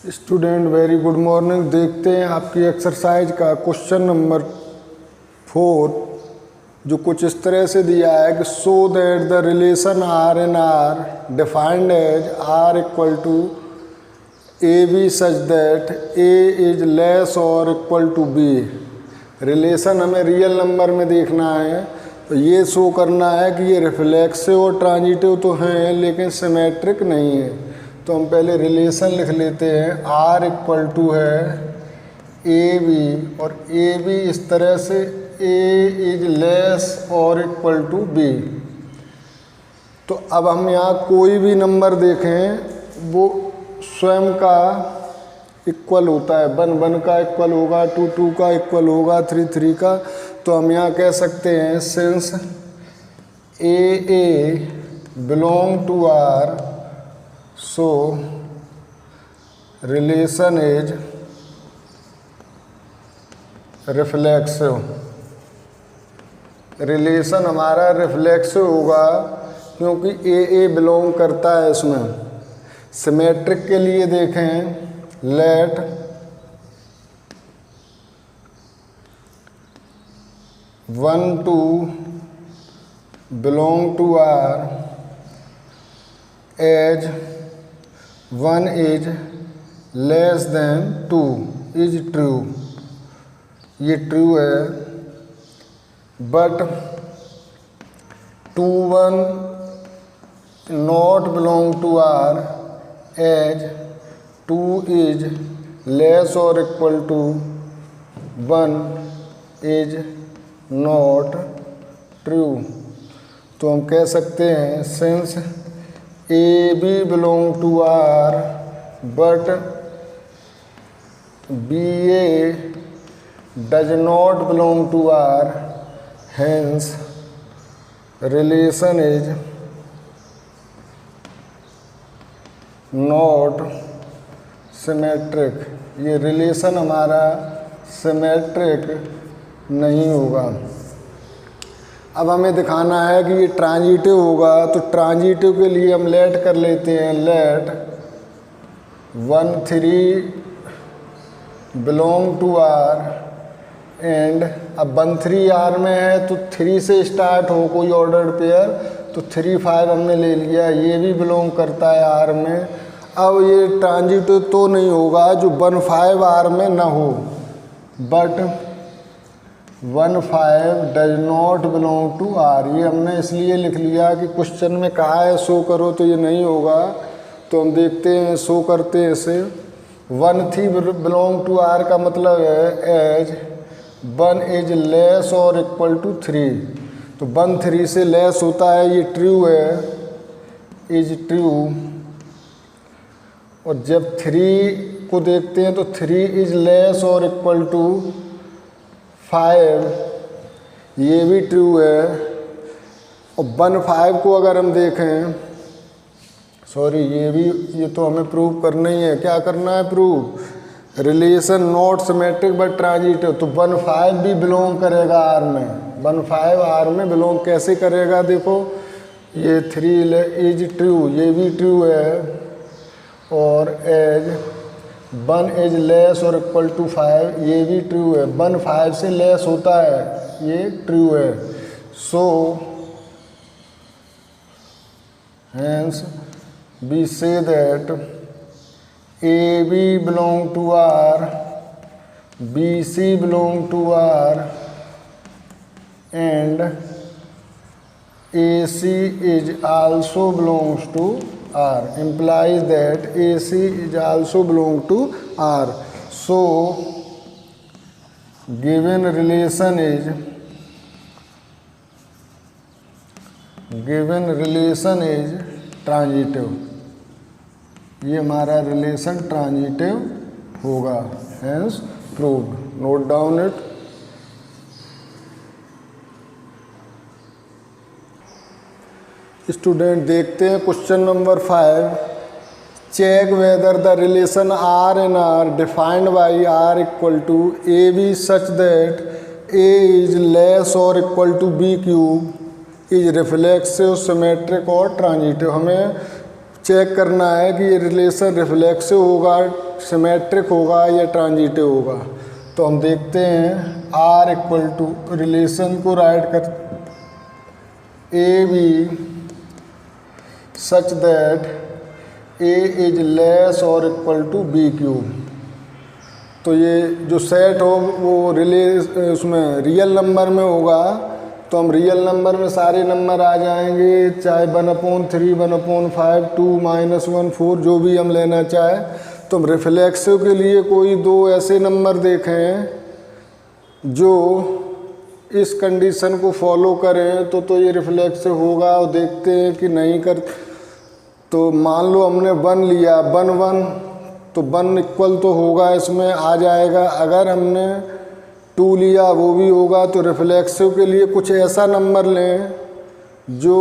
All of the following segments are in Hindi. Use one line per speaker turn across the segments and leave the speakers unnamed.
Student very good morning. देखते हैं आपकी एक्सरसाइज का क्वेश्चन नंबर 4, जो कुछ इस तरह से दिया है कि show that the relation R in R defined as R equal to a b such that a is less और इक्वल टू बी। रिलेशन हमें रियल नंबर में देखना है, तो ये शो करना है कि ये रिफ्लेक्सिव और ट्रांजिटिव तो हैं लेकिन सिमेट्रिक नहीं है। तो हम पहले रिलेशन लिख लेते हैं। R इक्वल टू है ए बी, और ए बी इस तरह से A इज लेस और इक्वल टू बी। तो अब हम यहाँ कोई भी नंबर देखें वो स्वयं का इक्वल होता है। 1 1 का इक्वल होगा, 2 2 का इक्वल होगा, 3 3 का। तो हम यहाँ कह सकते हैं since a belong to R, so relation is reflexive। Relation हमारा रिफ्लेक्सिव होगा क्योंकि ए बिलोंग करता है इसमें। सिमेट्रिक के लिए देखें, let one two belong to R as 1 is less than 2 is true, ये ट्रू है। But 2 1 not belong to R as 2 is less or equal to 1 is not true। तो हम कह सकते हैं since A B belong to R but BA does not belong to R, hence relation is not symmetric। ये रिलेशन हमारा सिमेट्रिक नहीं होगा। अब हमें दिखाना है कि ये ट्रांजिटिव होगा, तो ट्रांजिटिव के लिए हम लेट कर लेते हैं। Let 1 3 belong to R and, अब 1 3 आर में है तो 3 से स्टार्ट हो कोई ऑर्डर्ड पेयर, तो 3 5 हमने ले लिया। ये भी बिलोंग करता है आर में। अब ये ट्रांजिटिव तो नहीं होगा जो 1 5 आर में ना हो, but 1 5 does not belong to R. ये हमने इसलिए लिख लिया कि क्वेश्चन में कहा है शो करो, तो ये नहीं होगा। तो हम देखते हैं, शो करते हैं इसे। 1 3 बिलोंग टू आर का मतलब है एज 1 इज लेस और इक्वल टू 3। तो 1 3 से लेस होता है, ये ट्रू है, इज ट्रू। और जब 3 को देखते हैं तो 3 इज लेस और इक्वल टू 5, ये भी ट्रू है। और 1 5 को अगर हम देखें, सॉरी ये तो हमें प्रूव करना ही है। क्या करना है prove? Relation not symmetric but transitive. तो 1 5 भी बिलोंग करेगा आर में। 1 5 आर में बिलोंग कैसे करेगा? देखो, ये 3 इज ट्रू, ये भी ट्रू है। और एज 1 इज लेस और इक्वल टू 5, ये भी ट्रू है। 1 5 से लेस होता है, ये ट्रू है। So hence we say that a b belong to R, b c belong to R and a c is also belongs to R, implies that AC is also belong to R. So given relation is transitive। ये हमारा रिलेशन ट्रांजिटिव होगा, hence proved। Note down it। Student देखते हैं question number 5। Check whether the relation R in R defined by R equal to a b such that a is less और equal to b cube is reflexive, symmetric और ट्रांजिटिव। हमें चेक करना है कि ये रिलेशन रिफ्लेक्सिव होगा, सिमेट्रिक होगा या ट्रांजिटिव होगा। तो हम देखते हैं आर इक्वल टू रिलेशन को राइट कर a b such that a is less और इक्वल टू बी क्यूब। तो ये जो सेट हो वो उसमें रियल नंबर में होगा, तो हम रियल नंबर में सारे नंबर आ जाएंगे, चाहे 1/3, 1/5, 2, -1, 4 जो भी हम लेना चाहे। तो हम रिफ्लेक्सिव के लिए कोई दो ऐसे नंबर देखें जो इस कंडीशन को फॉलो करें तो ये रिफ्लेक्सिव होगा, और देखते हैं कि नहीं कर। तो मान लो हमने 1 लिया, 1 1, तो 1 इक्वल तो होगा, इसमें आ जाएगा। अगर हमने 2 लिया वो भी होगा। तो रिफ्लेक्सिव के लिए कुछ ऐसा नंबर लें जो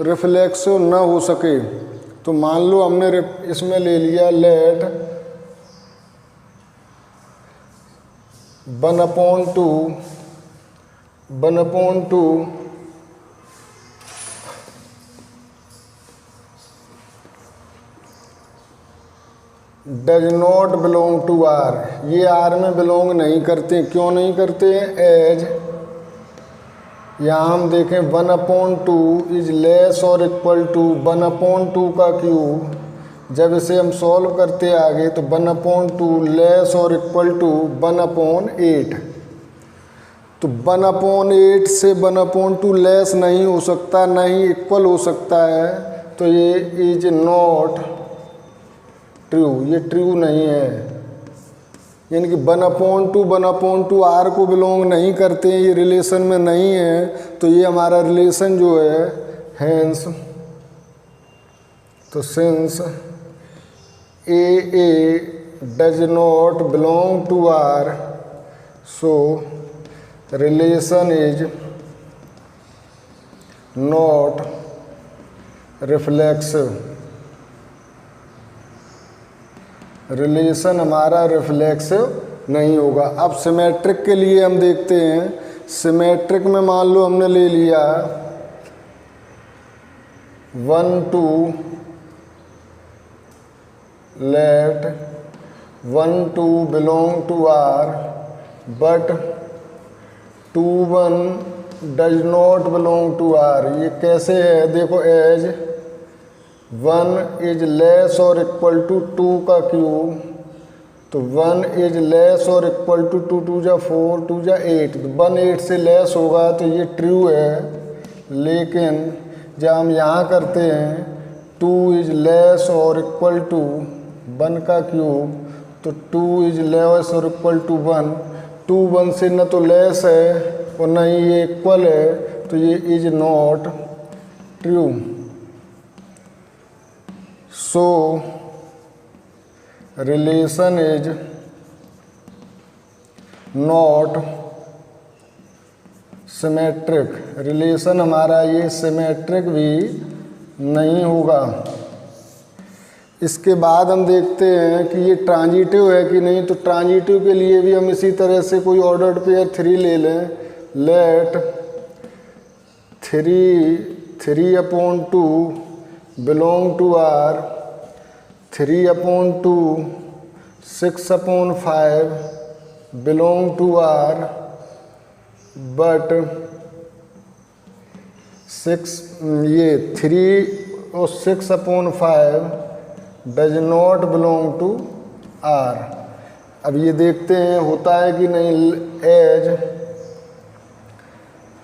रिफ्लेक्सिव ना हो सके। तो मान लो हमने इसमें ले लिया let 1/2 does not belong to R. ये आर में बिलोंग नहीं करते। क्यों नहीं करते? एज यहाँ हम देखें 1/2 इज लेस और इक्वल टू 1/2 का क्यूब। जब इसे हम सॉल्व करते आगे तो 1/2 लेस और इक्वल टू 1/8। तो 1/8 से 1/2 लेस नहीं हो सकता, ना ही इक्वल हो सकता है। तो ये इज नॉट ट्रू, ये ट्रू नहीं है। यानी कि 1/2 आर को बिलोंग नहीं करते हैं, ये रिलेशन में नहीं है। तो ये हमारा रिलेशन जो है हैंस, तो since a does not belong to R, so relation is not reflexive. Relation हमारा रिफ्लेक्सिव नहीं होगा। अब सिमेट्रिक के लिए हम देखते हैं। सिमेट्रिक में मान लो हमने ले लिया 1 2, let 1 2 belong to R but 2 1 does not belong to R. ये कैसे है? देखो एज 1 इज लेस और इक्वल टू 2 का क्यूब। तो 1 इज लेस और इक्वल टू 2 2 जा 4, 2 जा 8। तो 1 8 से लेस होगा तो ये ट्रू है। लेकिन जब हम यहाँ करते हैं 2 इज लेस और इक्वल टू 1 का क्यूब, तो 2 इज लेस और इक्वल टू 1। 2 1 से न तो लेस है और न ही ये इक्वल है, तो ये is not true. So relation is not symmetric। Relation हमारा ये सिमेट्रिक भी नहीं होगा। इसके बाद हम देखते हैं कि ये ट्रांजिटिव है कि नहीं। तो ट्रांजिटिव के लिए भी हम इसी तरह से कोई ऑर्डर्ड पेयर 3 ले लें। Let 3/2 belong to R, 3/2 6/5 belong to R, but 3 और 6/5 does not belong to R। अब ये देखते हैं होता है कि नहीं। एज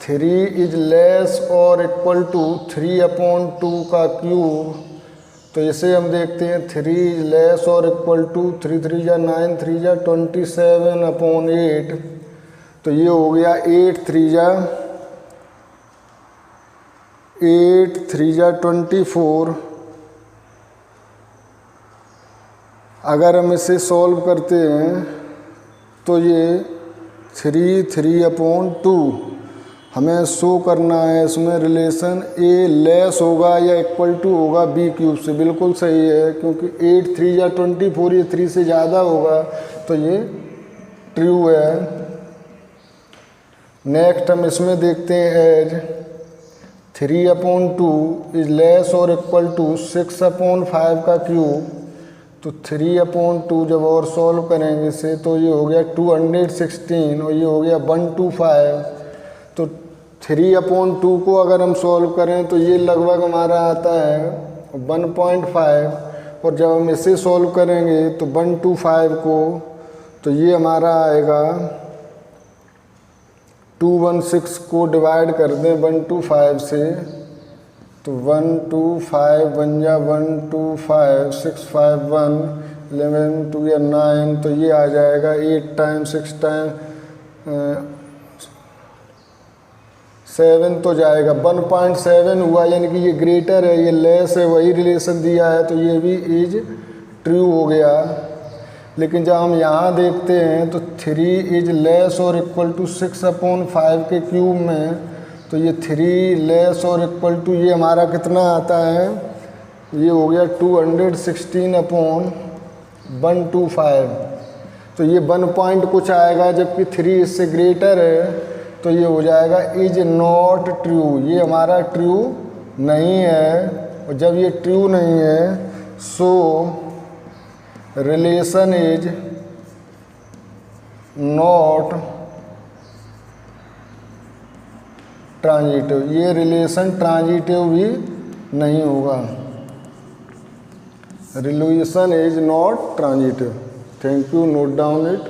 3 इज लेस और इक्वल टू 3/2 का क्यूब। तो इसे हम देखते हैं 3 इज लेस और इक्वल टू 3 3 जा 9, 3 जा 27/8। तो ये हो गया 8 3 जा 24। अगर हम इसे सॉल्व करते हैं तो ये 3 3/2 हमें शो करना है। इसमें रिलेशन ए लेस होगा या इक्वल टू होगा बी क्यूब से। बिल्कुल सही है, क्योंकि 8 3 या 24 ये 3 से ज़्यादा होगा, तो ये ट्रू है। नेक्स्ट हम इसमें देखते हैं एज 3/2 इज लेस और इक्वल टू 6/5 का क्यूब। तो तो 3/2 जब और सॉल्व करेंगे इसे तो ये हो गया 216 और ये हो गया 125। तो 3/2 को अगर हम सॉल्व करें तो ये लगभग हमारा आता है 1.5 और जब हम इसे सॉल्व करेंगे तो 125 को तो ये हमारा आएगा 216 को डिवाइड कर दें 125 से तो 125 बन जा 125 651 11 2 या 9 तो ये आ जाएगा 8 टाइम 6 टाइम 7 तो जाएगा 1.7 हुआ, यानी कि ये ग्रेटर है ये लेस है, वही रिलेशन दिया है तो ये भी इज ट्रू हो गया। लेकिन जब हम यहाँ देखते हैं तो 3 इज लेस और इक्वल टू 6/5 के क्यूब में तो ये 3 लेस और इक्वल टू ये हमारा कितना आता है, ये हो गया 216/125। तो ये 1 पॉइंट कुछ आएगा, जबकि 3 इससे ग्रेटर है तो ये हो जाएगा इज नॉट ट्रू, ये हमारा ट्रू नहीं है। और जब ये ट्रू नहीं है सो रिलेशन इज नॉट ट्रांजिटिव, ये रिलेशन ट्रांजिटिव भी नहीं होगा। Relation is not transitive. Thank you, note down it.